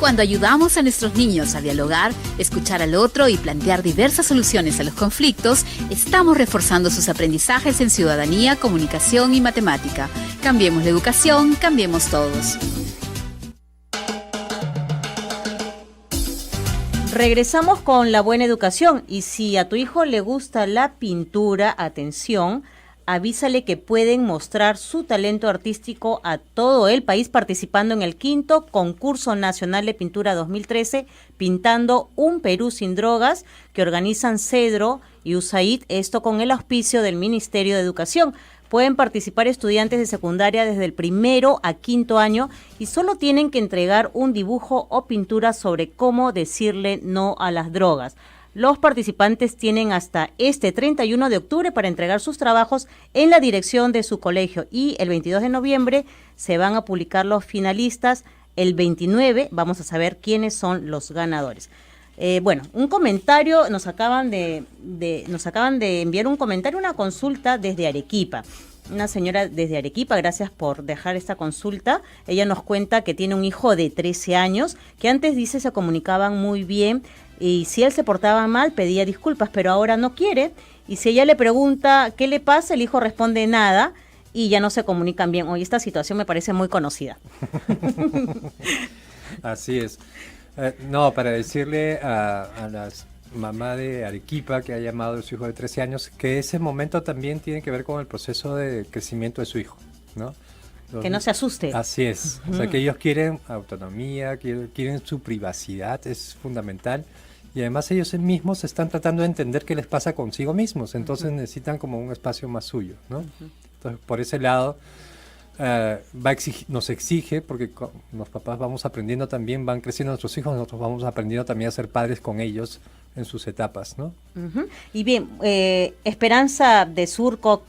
Cuando ayudamos a nuestros niños a dialogar, escuchar al otro y plantear diversas soluciones a los conflictos, estamos reforzando sus aprendizajes en ciudadanía, comunicación y matemática. Cambiemos la educación, cambiemos todos. Regresamos con la buena educación, y si a tu hijo le gusta la pintura, atención, avísale que pueden mostrar su talento artístico a todo el país participando en el 5º Concurso Nacional de Pintura 2013, Pintando un Perú sin Drogas, que organizan Cedro y USAID, esto con el auspicio del Ministerio de Educación. Pueden participar estudiantes de secundaria desde el 1º a 5º año y solo tienen que entregar un dibujo o pintura sobre cómo decirle no a las drogas. Los participantes tienen hasta este 31 de octubre para entregar sus trabajos en la dirección de su colegio, y el 22 de noviembre se van a publicar los finalistas. El 29 vamos a saber quiénes son los ganadores. Bueno, un comentario, nos acaban de enviar un comentario, una consulta desde Arequipa. Una señora desde Arequipa, gracias por dejar esta consulta. Ella nos cuenta que tiene un hijo de 13 años, que antes, dice, se comunicaban muy bien, y si él se portaba mal pedía disculpas, pero ahora no quiere, y si ella le pregunta qué le pasa, el hijo responde nada, y ya no se comunican bien. Hoy esta situación me parece muy conocida. Así es. No, para decirle a las mamá de Arequipa que ha llamado a su hijo de 13 años, que ese momento también tiene que ver con el proceso de crecimiento de su hijo, ¿no? Que no se asuste. Así es. O sea, que ellos quieren autonomía, quieren su privacidad, es fundamental. Y además ellos mismos están tratando de entender qué les pasa consigo mismos, entonces necesitan como un espacio más suyo, ¿no? Entonces, por ese lado, nos exige, porque los papás vamos aprendiendo también, van creciendo nuestros hijos, nosotros vamos aprendiendo también a ser padres con ellos en sus etapas, ¿no? Y bien, Esperanza de Surco,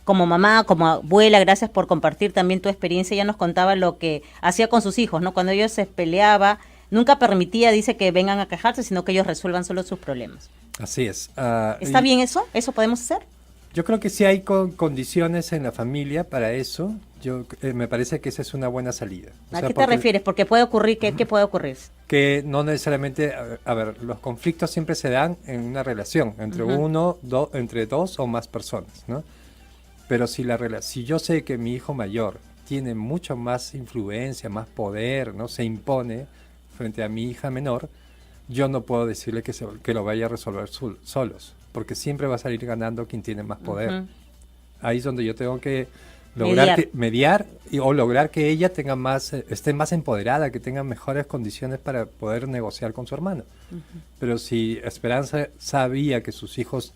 como mamá, como abuela, gracias por compartir también tu experiencia. Ella nos contaba lo que hacía con sus hijos, ¿no? Cuando ellos se peleaba, nunca permitía, dice, que vengan a quejarse, sino que ellos resuelvan solo sus problemas. Así es. ¿Está bien eso? ¿Eso podemos hacer? Yo creo que sí hay condiciones en la familia para eso. Me parece que esa es una buena salida. ¿A qué te refieres? Porque puede ocurrir, ¿qué puede ocurrir? Que no necesariamente, a ver, los conflictos siempre se dan en una relación, entre entre dos o más personas, ¿no? Pero si yo sé que mi hijo mayor tiene mucho más influencia, más poder, ¿no? Se impone frente a mi hija menor, yo no puedo decirle que lo vaya a resolver solos, porque siempre va a salir ganando quien tiene más poder. Ahí es donde yo tengo que lograr mediar o lograr que ella tenga esté más empoderada, que tenga mejores condiciones para poder negociar con su hermano. Pero si Esperanza sabía que sus hijos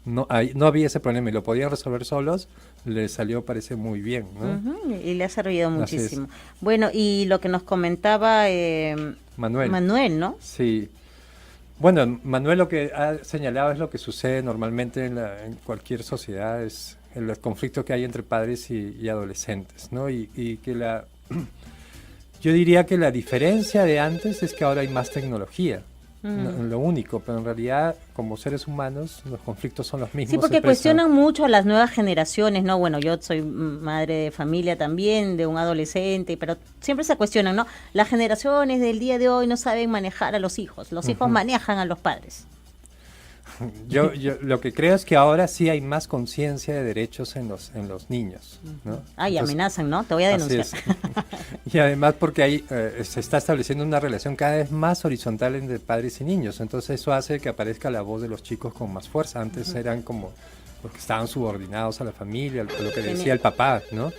no había ese problema y lo podían resolver solos, le salió, parece, muy bien, ¿no? Y le ha servido muchísimo. Bueno, y lo que nos comentaba Manuel, ¿no? Sí. Bueno, Manuel lo que ha señalado es lo que sucede normalmente en cualquier sociedad, es el conflicto que hay entre padres y adolescentes, ¿no? Y que yo diría que la diferencia de antes es que ahora hay más tecnología. Lo único, pero en realidad, como seres humanos, los conflictos son los mismos. Sí, porque cuestionan mucho a las nuevas generaciones, ¿no? Bueno, yo soy madre de familia también, de un adolescente, pero siempre se cuestionan, ¿no? Las generaciones del día de hoy no saben manejar a los hijos manejan a los padres. Yo lo que creo es que ahora sí hay más conciencia de derechos en los niños, ¿no? Ay, entonces, amenazan, ¿no? Te voy a denunciar. Y además porque se está estableciendo una relación cada vez más horizontal entre padres y niños, entonces eso hace que aparezca la voz de los chicos con más fuerza. Antes eran como los que estaban subordinados a la familia, a lo que decía el papá, ¿no?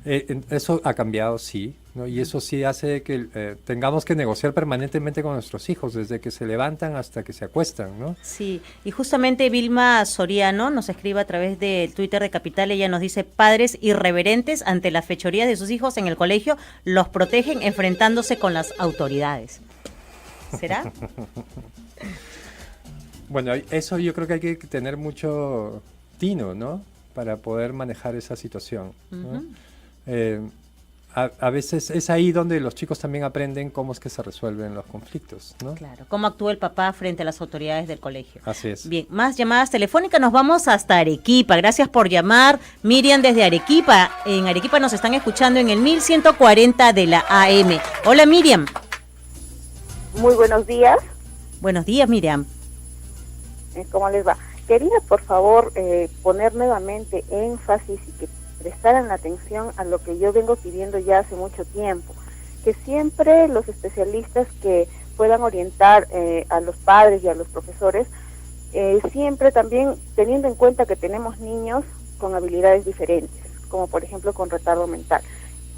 Eso ha cambiado, sí, ¿no? Y eso sí hace que tengamos que negociar permanentemente con nuestros hijos, desde que se levantan hasta que se acuestan, ¿no? Sí, y justamente Vilma Soriano nos escribe a través del Twitter de Capital. Ella nos dice: padres irreverentes ante las fechorías de sus hijos en el colegio, los protegen enfrentándose con las autoridades. ¿Será? Bueno, eso yo creo que hay que tener mucho tino, ¿no? Para poder manejar esa situación, ¿no? A veces es ahí donde los chicos también aprenden cómo es que se resuelven los conflictos, ¿no? Claro, cómo actúa el papá frente a las autoridades del colegio. Así es. Bien, más llamadas telefónicas, nos vamos hasta Arequipa. Gracias por llamar, Miriam, desde Arequipa. En Arequipa nos están escuchando en el 1140 de la AM. Hola, Miriam. Muy buenos días. Buenos días, Miriam. ¿Cómo les va? Quería, por favor, poner nuevamente énfasis y que prestaran atención a lo que yo vengo pidiendo ya hace mucho tiempo, que siempre los especialistas que puedan orientar a los padres y a los profesores, siempre también teniendo en cuenta que tenemos niños con habilidades diferentes, como por ejemplo con retardo mental.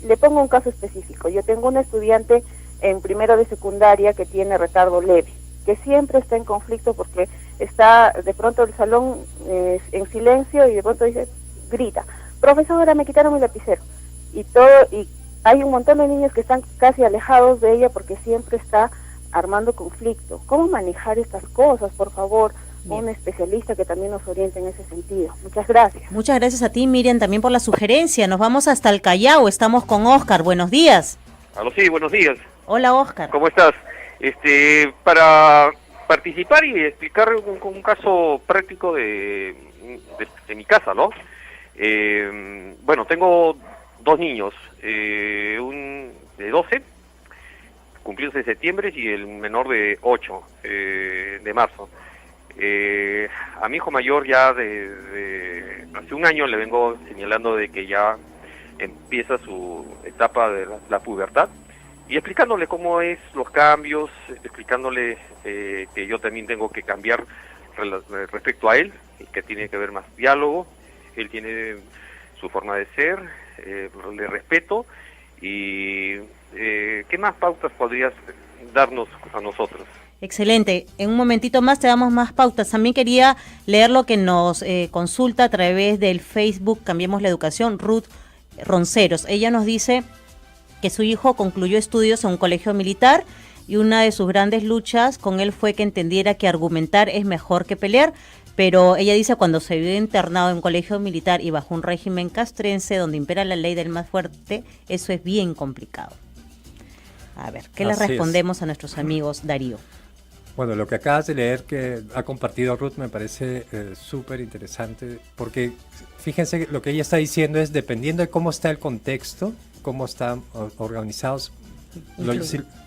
Le pongo un caso específico. Yo tengo un estudiante en primero de secundaria que tiene retardo leve, que siempre está en conflicto porque está de pronto el salón en silencio y de pronto grita, profesora, me quitaron mi lapicero, y hay un montón de niños que están casi alejados de ella porque siempre está armando conflicto. ¿Cómo manejar estas cosas? Por favor, un especialista que también nos oriente en ese sentido. Muchas gracias. Muchas gracias a ti, Miriam, también por la sugerencia. Nos vamos hasta el Callao, estamos con Oscar. Buenos días. Aló, sí, buenos días. Hola, Oscar. ¿Cómo estás? Para participar y explicar un caso práctico de mi casa, ¿no? Bueno, tengo dos niños, un de 12, cumplidos en septiembre, y el menor de 8, de marzo. A mi hijo mayor ya de hace un año le vengo señalando de que ya empieza su etapa de la pubertad, y explicándole cómo es los cambios, explicándole que yo también tengo que cambiar respecto a él, y que tiene que haber más diálogo. Él tiene su forma de ser, le respeto, y ¿qué más pautas podrías darnos a nosotros? Excelente. En un momentito más te damos más pautas. También quería leer lo que nos consulta a través del Facebook Cambiemos la Educación, Ruth Ronceros. Ella nos dice que su hijo concluyó estudios en un colegio militar y una de sus grandes luchas con él fue que entendiera que argumentar es mejor que pelear, pero ella dice cuando se vio internado en un colegio militar y bajo un régimen castrense donde impera la ley del más fuerte, eso es bien complicado. A ver, ¿qué le respondemos a nuestros amigos, Darío? Bueno, lo que acabas de leer que ha compartido Ruth me parece súper interesante, porque fíjense que lo que ella está diciendo es, dependiendo de cómo está el contexto, cómo están organizados,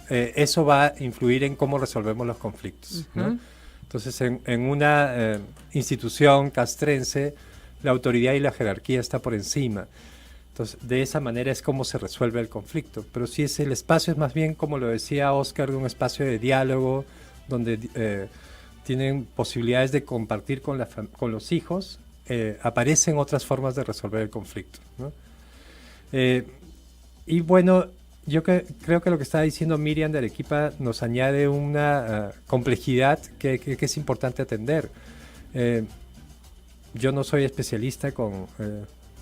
eso va a influir en cómo resolvemos los conflictos, ¿no? Entonces, en una institución castrense, la autoridad y la jerarquía está por encima. Entonces, de esa manera es como se resuelve el conflicto. Pero si es el espacio es más bien, como lo decía Oscar, de un espacio de diálogo, donde tienen posibilidades de compartir con los hijos, aparecen otras formas de resolver el conflicto, ¿no? Y bueno, yo creo que lo que está diciendo Miriam de Arequipa nos añade una complejidad que es importante atender. Yo no soy especialista con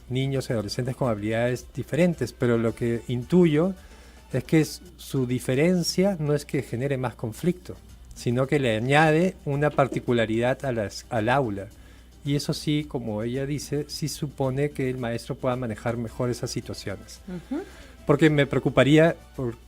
niños y adolescentes con habilidades diferentes, pero lo que intuyo es que su diferencia no es que genere más conflicto, sino que le añade una particularidad al aula. Y eso sí, como ella dice, sí supone que el maestro pueda manejar mejor esas situaciones. Porque me preocuparía,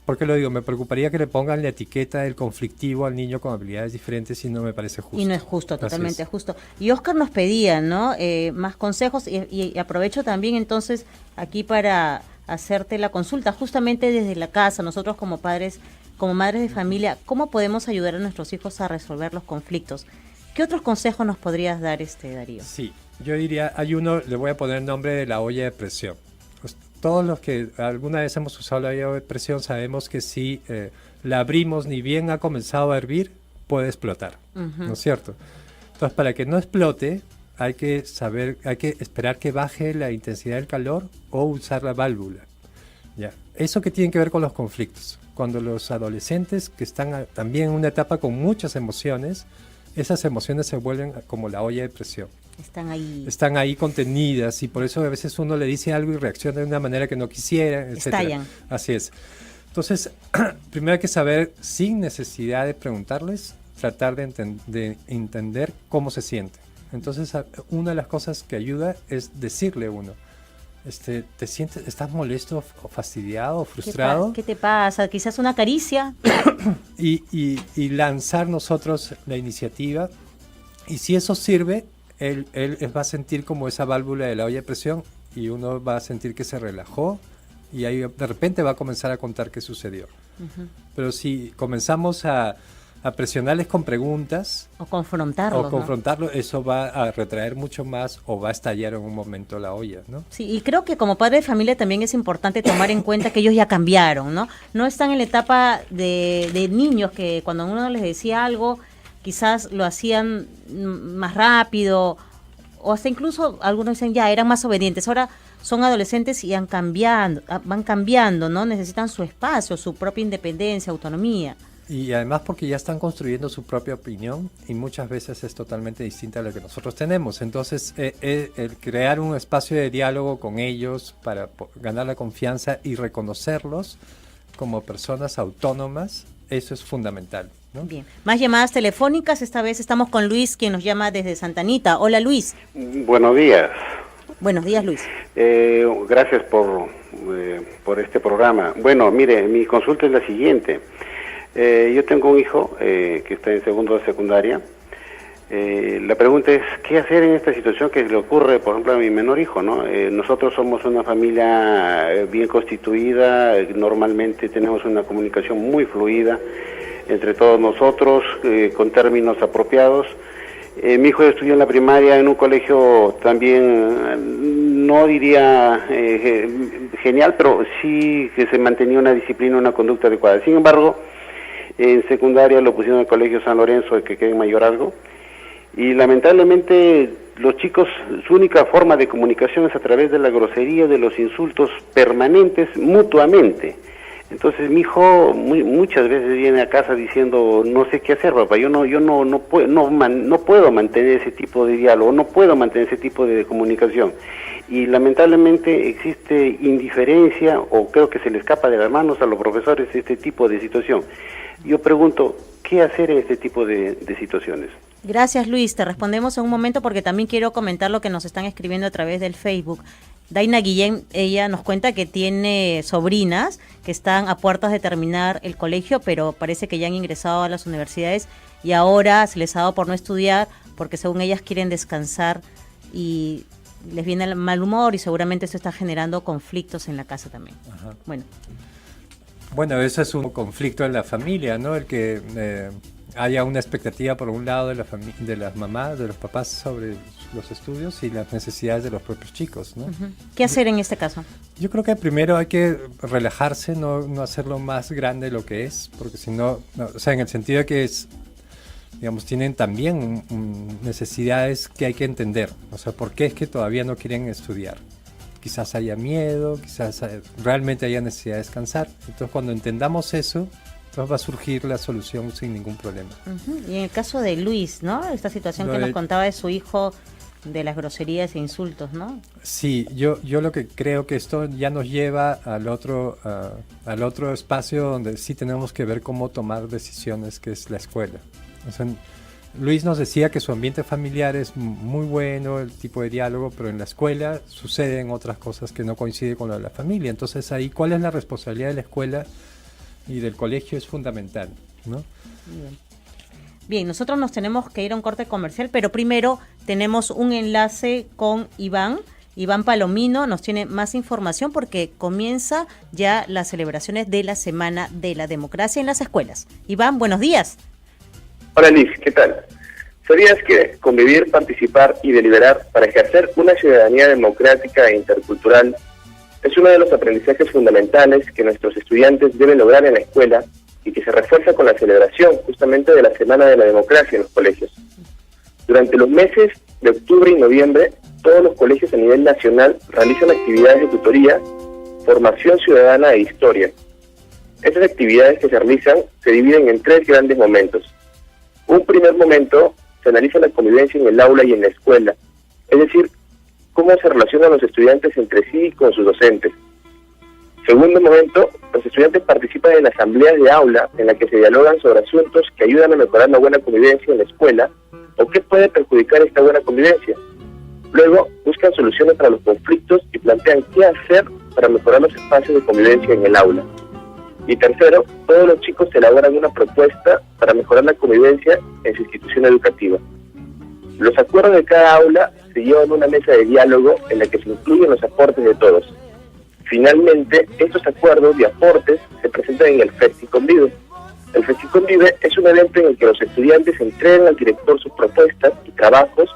¿por qué lo digo? Me preocuparía que le pongan la etiqueta del conflictivo al niño con habilidades diferentes y no me parece justo. Y no es justo, totalmente justo. Y Oscar nos pedía, ¿no? Más consejos y aprovecho también entonces aquí para hacerte la consulta, justamente desde la casa, nosotros como padres, como madres de familia, ¿cómo podemos ayudar a nuestros hijos a resolver los conflictos? ¿Qué otros consejos nos podrías dar, Darío? Sí, yo diría, hay uno, le voy a poner el nombre de la olla de presión. Pues, todos los que alguna vez hemos usado la olla de presión sabemos que si la abrimos ni bien ha comenzado a hervir, puede explotar, ¿no es cierto? Entonces, para que no explote, hay que esperar que baje la intensidad del calor o usar la válvula. ¿Ya? Eso que tiene que ver con los conflictos. Cuando los adolescentes que están también en una etapa con muchas emociones, esas emociones se vuelven como la olla de presión. Están ahí contenidas y por eso a veces uno le dice algo y reacciona de una manera que no quisiera, etc. Estallan. Así es. Entonces, primero hay que saber, sin necesidad de preguntarles, tratar de entender cómo se siente. Entonces, una de las cosas que ayuda es decirle a uno, ¿te sientes, estás molesto o fastidiado o frustrado? ¿Qué te pasa? Quizás una caricia. y lanzar nosotros la iniciativa, y si eso sirve, él va a sentir como esa válvula de la olla de presión y uno va a sentir que se relajó y ahí de repente va a comenzar a contar qué sucedió. Pero si comenzamos a presionarles con preguntas O confrontarlos, eso va a retraer mucho más o va a estallar en un momento la olla, ¿no? Sí, y creo que como padre de familia también es importante tomar en cuenta que ellos ya cambiaron, ¿no? No están en la etapa de niños que cuando uno les decía algo, quizás lo hacían más rápido, o hasta incluso algunos dicen ya, eran más obedientes. Ahora son adolescentes y van cambiando, ¿no? Necesitan su espacio, su propia independencia, autonomía. Y además porque ya están construyendo su propia opinión y muchas veces es totalmente distinta a la que nosotros tenemos. Entonces, el crear un espacio de diálogo con ellos para ganar la confianza y reconocerlos como personas autónomas, eso es fundamental, ¿no? Bien, más llamadas telefónicas. Esta vez estamos con Luis, quien nos llama desde Santa Anita. Hola, Luis. Buenos días. Buenos días, Luis. Gracias por este programa. Bueno, mire, mi consulta es la siguiente. Yo tengo un hijo que está en segundo de secundaria. La pregunta es, ¿qué hacer en esta situación que le ocurre, por ejemplo, a mi menor hijo, ¿no? Nosotros somos una familia bien constituida, normalmente tenemos una comunicación muy fluida entre todos nosotros, con términos apropiados. Mi hijo estudió en la primaria en un colegio también, no diría genial, pero sí que se mantenía una disciplina, una conducta adecuada. Sin embargo, en secundaria lo pusieron en el Colegio San Lorenzo, que queda en Mayorazgo, y lamentablemente los chicos, su única forma de comunicación es a través de la grosería, de los insultos permanentes mutuamente. Entonces mi hijo muchas veces viene a casa diciendo, no sé qué hacer, papá, yo no puedo mantener ese tipo de diálogo, no puedo mantener ese tipo de comunicación. Y lamentablemente existe indiferencia, o creo que se le escapa de las manos a los profesores este tipo de situación. Yo pregunto, ¿qué hacer en este tipo de situaciones? Gracias, Luis. Te respondemos en un momento porque también quiero comentar lo que nos están escribiendo a través del Facebook. Daina Guillén, ella nos cuenta que tiene sobrinas que están a puertas de terminar el colegio, pero parece que ya han ingresado a las universidades y ahora se les ha dado por no estudiar porque según ellas quieren descansar y les viene el mal humor y seguramente eso está generando conflictos en la casa también. Ajá. Bueno, eso es un conflicto en la familia, ¿no? El que haya una expectativa por un lado de las mamás, de los papás sobre los estudios y las necesidades de los propios chicos, ¿no? ¿Qué hacer en este caso? Yo creo que primero hay que relajarse, no hacerlo más grande de lo que es, porque si no, o sea, en el sentido de que digamos, tienen también necesidades que hay que entender. O sea, ¿por qué es que todavía no quieren estudiar? Quizás haya miedo, quizás realmente haya necesidad de descansar. Entonces, cuando entendamos eso, entonces va a surgir la solución sin ningún problema. Y en el caso de Luis, ¿no? Esta situación que nos contaba de su hijo, de las groserías e insultos, ¿no? Sí, yo lo que creo que esto ya nos lleva al otro espacio donde sí tenemos que ver cómo tomar decisiones, que es la escuela. O sea, Luis nos decía que su ambiente familiar es muy bueno, el tipo de diálogo, pero en la escuela suceden otras cosas que no coinciden con lo de la familia. Entonces ahí, ¿cuál es la responsabilidad de la escuela y del colegio? Es fundamental, ¿no? Bien, nosotros nos tenemos que ir a un corte comercial, pero primero tenemos un enlace con Iván Palomino, nos tiene más información porque comienza ya las celebraciones de la Semana de la Democracia en las escuelas. Iván, buenos días. Hola Liz, ¿qué tal? ¿Sabías que convivir, participar y deliberar para ejercer una ciudadanía democrática e intercultural es uno de los aprendizajes fundamentales que nuestros estudiantes deben lograr en la escuela y que se refuerza con la celebración justamente de la Semana de la Democracia en los colegios? Durante los meses de octubre y noviembre, todos los colegios a nivel nacional realizan actividades de tutoría, formación ciudadana e historia. Estas actividades que se realizan se dividen en 3 grandes momentos. Un primer momento se analiza la convivencia en el aula y en la escuela, es decir, cómo se relacionan los estudiantes entre sí y con sus docentes. Segundo momento, los estudiantes participan en asambleas de aula en las que se dialogan sobre asuntos que ayudan a mejorar la buena convivencia en la escuela o qué puede perjudicar esta buena convivencia. Luego, buscan soluciones para los conflictos y plantean qué hacer para mejorar los espacios de convivencia en el aula. Y tercero, todos los chicos elaboran una propuesta para mejorar la convivencia en su institución educativa. Los acuerdos de cada aula se llevan a una mesa de diálogo en la que se incluyen los aportes de todos. Finalmente, estos acuerdos y aportes se presentan en el FestiConvive. El FestiConvive es un evento en el que los estudiantes entregan al director sus propuestas y trabajos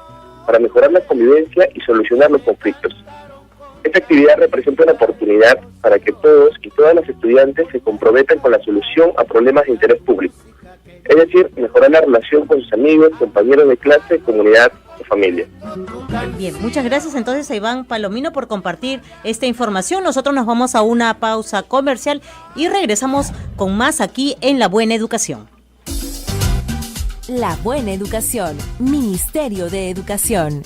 para mejorar la convivencia y solucionar los conflictos. Esta actividad representa una oportunidad para que todos y todas las estudiantes se comprometan con la solución a problemas de interés público, es decir, mejorar la relación con sus amigos, compañeros de clase, comunidad o familia. Bien, muchas gracias entonces a Iván Palomino por compartir esta información. Nosotros nos vamos a una pausa comercial y regresamos con más aquí en La Buena Educación. La Buena Educación, Ministerio de Educación.